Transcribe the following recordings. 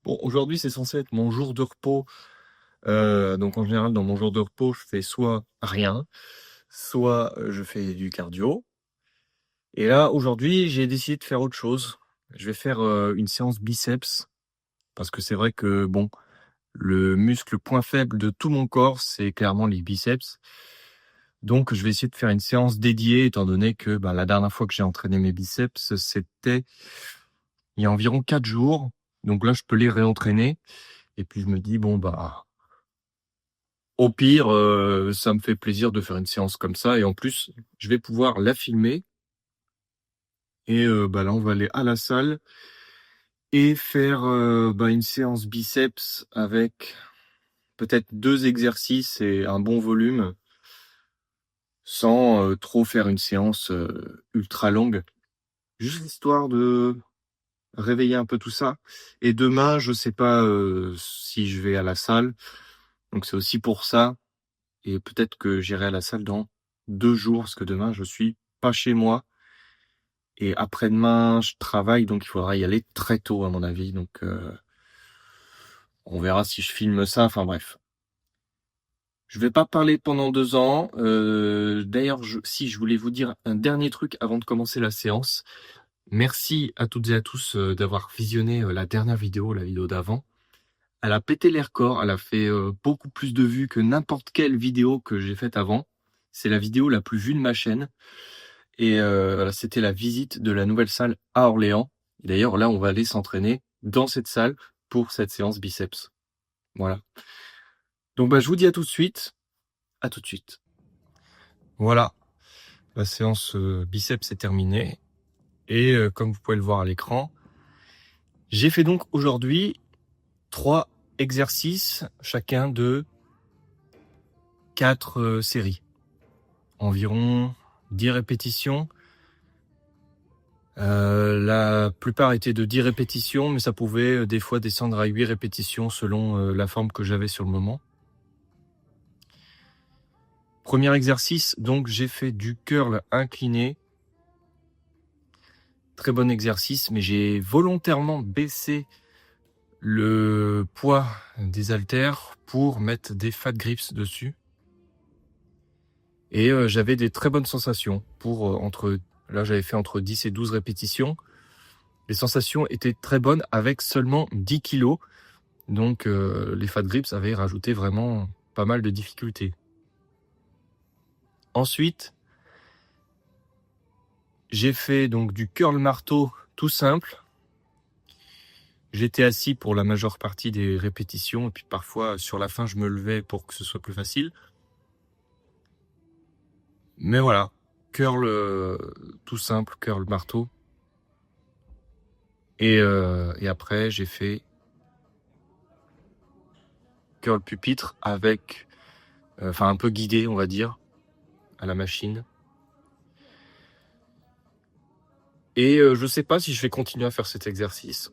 Bon, aujourd'hui, c'est censé être mon jour de repos. Donc en général, dans mon jour de repos, je fais soit rien, soit je fais du cardio. Et là, aujourd'hui, j'ai décidé de faire autre chose. Je vais faire une séance biceps parce que c'est vrai que bon, le muscle point faible de tout mon corps, c'est clairement les biceps. Donc je vais essayer de faire une séance dédiée, étant donné que la dernière fois que j'ai entraîné mes biceps, c'était il y a environ 4 jours. Donc là, je peux les réentraîner. Et puis je me dis, bon, au pire, ça me fait plaisir de faire une séance comme ça et en plus, je vais pouvoir la filmer et là, on va aller à la salle et faire, une séance biceps avec peut-être 2 exercices et un bon volume, sans, trop faire une séance, ultra longue. Juste histoire de réveiller un peu tout ça et demain, je sais pas, si je vais à la salle, donc c'est aussi pour ça et peut-être que j'irai à la salle dans 2 jours parce que demain, je suis pas chez moi. Et après-demain, je travaille, donc il faudra y aller très tôt à mon avis. Donc on verra si je filme ça. Enfin bref. Je vais pas parler pendant 2 ans. D'ailleurs, si je voulais vous dire un dernier truc avant de commencer la séance. Merci à toutes et à tous d'avoir visionné la dernière vidéo, la vidéo d'avant. Elle a pété les records. Elle a fait beaucoup plus de vues que n'importe quelle vidéo que j'ai faite avant. C'est la vidéo la plus vue de ma chaîne. Et voilà, c'était la visite de la nouvelle salle à Orléans. Et d'ailleurs, là, on va aller s'entraîner dans cette salle pour cette séance biceps. Voilà. Donc, je vous dis à tout de suite. À tout de suite. Voilà. La séance biceps est terminée. Et comme vous pouvez le voir à l'écran, j'ai fait donc aujourd'hui 3 exercices, chacun de 4 séries. Environ 10 répétitions. La plupart étaient de 10 répétitions, mais ça pouvait des fois descendre à 8 répétitions selon la forme que j'avais sur le moment. Premier exercice, donc j'ai fait du curl incliné. Très bon exercice, mais j'ai volontairement baissé le poids des haltères pour mettre des fat grips dessus. Et j'avais des très bonnes sensations pour là j'avais fait entre 10 et 12 répétitions. Les sensations étaient très bonnes avec seulement 10 kilos. Donc les fat grips avaient rajouté vraiment pas mal de difficultés. Ensuite, j'ai fait donc du curl marteau tout simple. J'étais assis pour la majeure partie des répétitions et puis parfois sur la fin je me levais pour que ce soit plus facile. Mais voilà, curl tout simple, curl marteau. Et après j'ai fait curl pupitre avec, un peu guidé on va dire, à la machine. Et je sais pas si je vais continuer à faire cet exercice.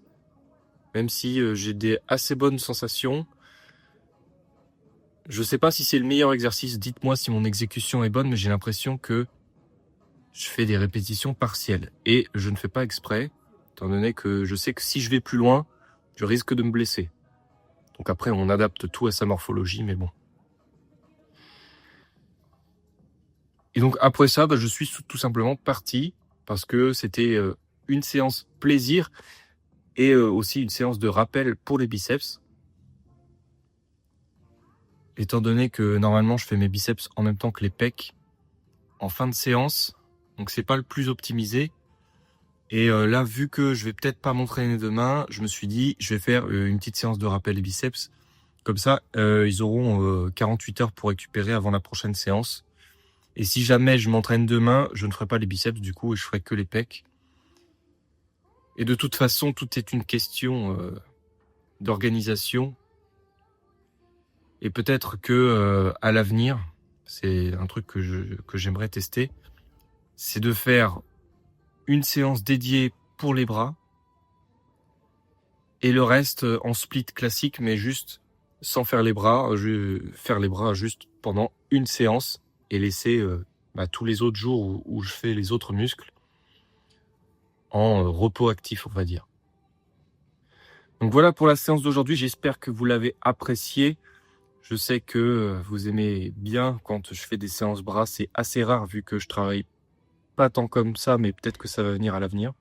Même si j'ai des assez bonnes sensations. Je sais pas si c'est le meilleur exercice, dites-moi si mon exécution est bonne, mais j'ai l'impression que je fais des répétitions partielles. Et je ne fais pas exprès, étant donné que je sais que si je vais plus loin, je risque de me blesser. Donc après, on adapte tout à sa morphologie, mais bon. Et donc après ça, je suis tout simplement parti, parce que c'était une séance plaisir, et aussi une séance de rappel pour les biceps. Étant donné que normalement je fais mes biceps en même temps que les pecs en fin de séance, donc c'est pas le plus optimisé. Et là, vu que je vais peut-être pas m'entraîner demain, je me suis dit je vais faire une petite séance de rappel des biceps. Comme ça, ils auront 48 heures pour récupérer avant la prochaine séance. Et si jamais je m'entraîne demain, je ne ferai pas les biceps du coup et je ferai que les pecs. Et de toute façon, tout est une question d'organisation. Et peut-être que à l'avenir, c'est un truc que j'aimerais tester, c'est de faire une séance dédiée pour les bras et le reste en split classique, mais juste sans faire les bras, faire les bras juste pendant une séance et laisser tous les autres jours où je fais les autres muscles en repos actif, on va dire. Donc voilà pour la séance d'aujourd'hui, j'espère que vous l'avez appréciée. Je sais que vous aimez bien quand je fais des séances bras, c'est assez rare vu que je travaille pas tant comme ça, mais peut-être que ça va venir à l'avenir.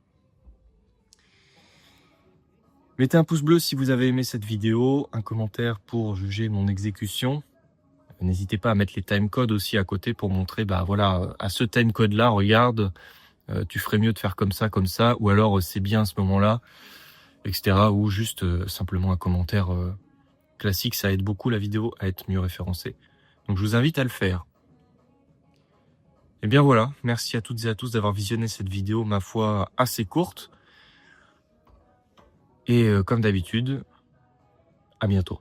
Mettez un pouce bleu si vous avez aimé cette vidéo, un commentaire pour juger mon exécution. N'hésitez pas à mettre les timecodes aussi à côté pour montrer, bah voilà, à ce timecode là, regarde, tu ferais mieux de faire comme ça, ou alors c'est bien à ce moment-là, etc. Ou juste simplement un commentaire classique, ça aide beaucoup la vidéo à être mieux référencée. Donc je vous invite à le faire. Et bien voilà, merci à toutes et à tous d'avoir visionné cette vidéo, ma foi, assez courte. Et comme d'habitude, à bientôt.